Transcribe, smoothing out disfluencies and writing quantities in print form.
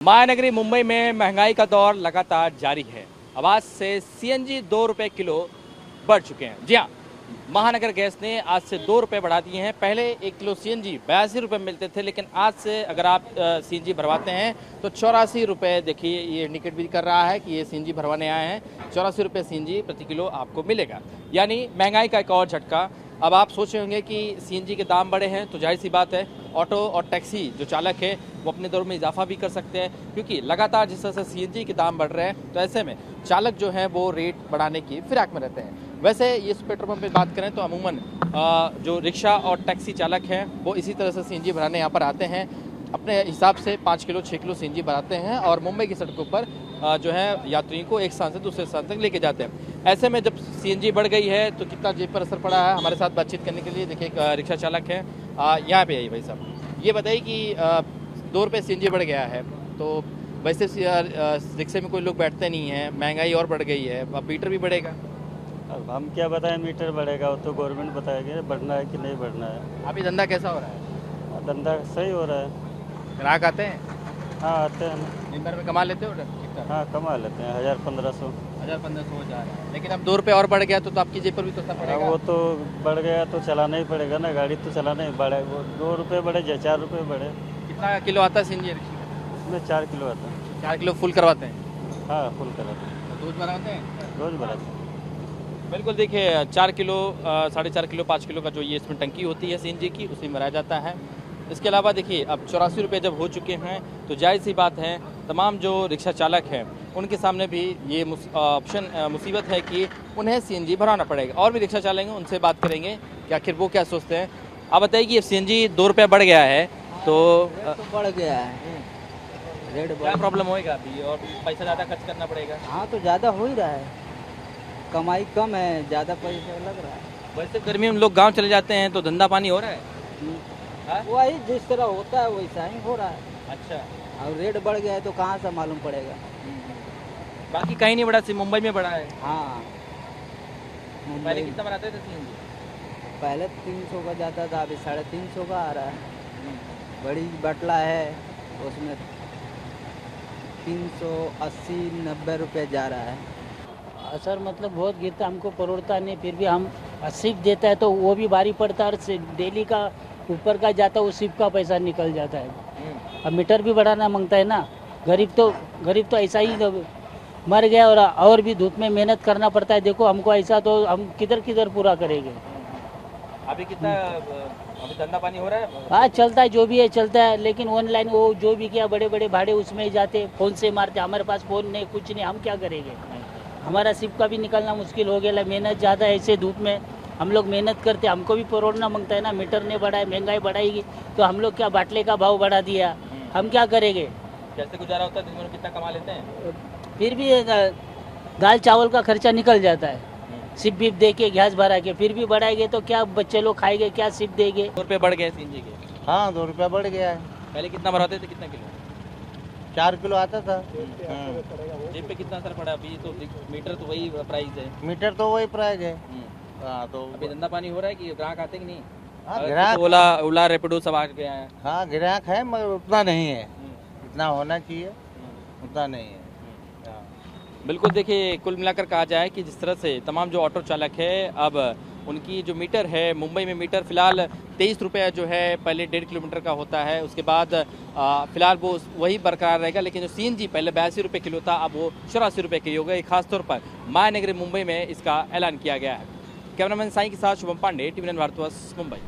महानगरी मुंबई में महंगाई का दौर लगातार जारी है। अब आज से सीएनजी 2 रुपये किलो बढ़ चुके हैं। जी हाँ, महानगर गैस ने आज से 2 रुपये बढ़ा दिए हैं। पहले 1 किलो सीएनजी 82 रुपये मिलते थे, लेकिन आज से अगर आप सीएनजी भरवाते हैं तो 84 रुपये, देखिए ये इंडिकेट भी कर रहा है कि ये सीएनजी भरवाने आए हैं। 84 रुपये सीएनजी प्रति किलो आपको मिलेगा, यानी महंगाई का एक और झटका। अब आप सोच रहे होंगे कि सीएनजी के दाम बढ़े हैं तो जाहिर सी बात है ऑटो और टैक्सी जो चालक है वो अपने दर में इजाफा भी कर सकते हैं, क्योंकि लगातार जिस तरह से सीएनजी के दाम बढ़ रहे हैं तो ऐसे में चालक जो है वो रेट बढ़ाने की फिराक में रहते हैं। वैसे इस पेट्रोल पंप पर बात करें तो अमूमन जो रिक्शा और टैक्सी चालक हैं वो इसी तरह से सीएनजी भराने यहाँ पर आते हैं। अपने हिसाब से 5 किलो 6 किलो सीएनजी भराते हैं और मुंबई की सड़कों पर जो है यात्रियों को एक स्थान से दूसरे स्थान तक लेके जाते हैं। ऐसे में जब सीएनजी बढ़ गई है तो कितना जेब पर असर पड़ा है, हमारे साथ बातचीत करने के लिए देखिए एक रिक्शा चालक है। यहाँ पे आइए भाई साहब, ये बताइए कि 2 रुपये सीएनजी बढ़ गया है तो वैसे रिक्शे में कोई लोग बैठते नहीं हैं, महंगाई और बढ़ गई है, अब मीटर भी बढ़ेगा। अब हम क्या बताएं, मीटर बढ़ेगा वो तो गवर्नमेंट बताएगी बढ़ना है कि नहीं बढ़ना है। अभी धंधा कैसा हो रहा है? धंधा सही हो रहा है। ग्राहक आते हैं? हाँ आते हैं। दिन भर में कमा लेते हो? हाँ कमा लेते हैं, 1000-1500 हो जा रहा है, लेकिन अब 2 रुपये और बढ़ गया तो आपकी जेब पर भी तो असर पड़ेगा। वो तो बढ़ गया तो चलाना ही पड़ेगा ना, गाड़ी तो चलाना ही बढ़े। वो 2 रुपये बढ़े या 4 रुपये बढ़े। कितना किलो आता है सीएनजी रिक्शा? इसमें 4 किलो आता है। 4 किलो फुल करवाते हैं? हाँ फुल कराते हैं, रोज भराते हैं? रोज भराते हैं। बिल्कुल, देखिए 4 किलो 4.5 किलो 5 किलो का जो ये इसमें टंकी होती है सीएनजी की, उसी में भराया जाता है। इसके अलावा देखिए अब 84 रुपये जब हो चुके हैं तो जाहिर सी बात है तमाम जो रिक्शा चालक हैं उनके सामने भी ये मुसीबत है कि उन्हें सीएनजी भराना पड़ेगा। और भी रिक्शा चालक हैं, उनसे बात करेंगे कि आखिर वो क्या सोचते हैं। आप बताइए कि सीएनजी 2 रुपये बढ़ गया है तो बढ़ गया है रेट। क्या प्रॉब्लम होएगा अभी, और पैसा ज़्यादा खर्च करना पड़ेगा? हाँ तो ज़्यादा हो ही रहा है, कमाई कम है, ज़्यादा पैसा लग रहा है। वैसे गर्मी में लोग गाँव चले जाते हैं तो धंधा पानी हो रहा है? वही जिस तरह होता है वैसा ही हो रहा है। अच्छा, और रेट बढ़ गया है तो कहाँ से मालूम पड़ेगा। बाकी कहीं नहीं बढ़ा, सिर्फ मुंबई में बढ़ा है। हाँ पहले कितना बनाते थे सीएनजी? पहले 300 का जाता था, अभी 350 का आ रहा है। बड़ी बटला है उसमें 380-90 रुपये जा रहा है। सर मतलब बहुत गिरता, हमको परोड़ता नहीं, फिर भी हम सिप देता है तो वो भी भारी पड़ता है और डेली का ऊपर का जाता है, उस सिप का पैसा निकल जाता है। अब मीटर भी बढ़ाना मांगता है ना, गरीब तो ऐसा ही मर गया और भी धूप में मेहनत करना पड़ता है। देखो हमको ऐसा तो हम किधर पूरा करेंगे। अभी कितना अभी धंधा पानी हो रहा है? हाँ चलता है, जो भी है चलता है, लेकिन ऑनलाइन वो जो भी किया बड़े बड़े भाड़े उसमें ही जाते, फ़ोन से मारते। हमारे पास फ़ोन नहीं, कुछ नहीं, हम क्या करेंगे। हमारा सिप का भी निकलना मुश्किल हो गया, मेहनत ज़्यादा है। ऐसे धूप में हम लोग मेहनत करते, हमको भी परोड़ना मांगता है ना। मीटर ने बढ़ाए, महंगाई बढ़ाएगी तो हम लोग क्या, बाटले का भाव बढ़ा दिया, हम क्या करेंगे। कैसे गुजारा होता है? दिन में कितना कमा लेते हैं? फिर भी दाल चावल का खर्चा निकल जाता है, सिप बीप दे के गैस भरा के। फिर भी बढ़ाएंगे तो क्या बच्चे लोग खाएंगे, क्या सिप देंगे। 2 रुपये बढ़ गए सीएनजी के? हाँ 2 रुपया बढ़ गया है। पहले कितना भराते थे, कितना किलो? 4 किलो आता था। जेब पे कितना असर पड़ा? अभी तो मीटर तो वही प्राइस है। मीटर तो वही प्राइस है। हाँ तो अभी धंधा पानी हो रहा है कि ग्राहक आते कि नहीं? हाँ ग्राहक, ओला रैपिडो सब आ गया है। हाँ ग्राहक है मगर उतना नहीं है, इतना होना चाहिए उतना नहीं है। बिल्कुल, देखिए कुल मिलाकर कहा जाए कि जिस तरह से तमाम जो ऑटो चालक है अब उनकी जो मीटर है, मुंबई में मीटर फिलहाल 23 रुपये जो है पहले 1.5 किलोमीटर का होता है, उसके बाद फिलहाल वो वही बरकरार रहेगा। लेकिन जो सीएनजी पहले 82 रुपये किलो था, अब वो 84 रुपये की हो गई। खासतौर पर महानगरी मुंबई में इसका ऐलान किया गया है। कैमरामैन साई के साथ शुभम पांडे, टीवी 9 भारतवर्ष, मुंबई।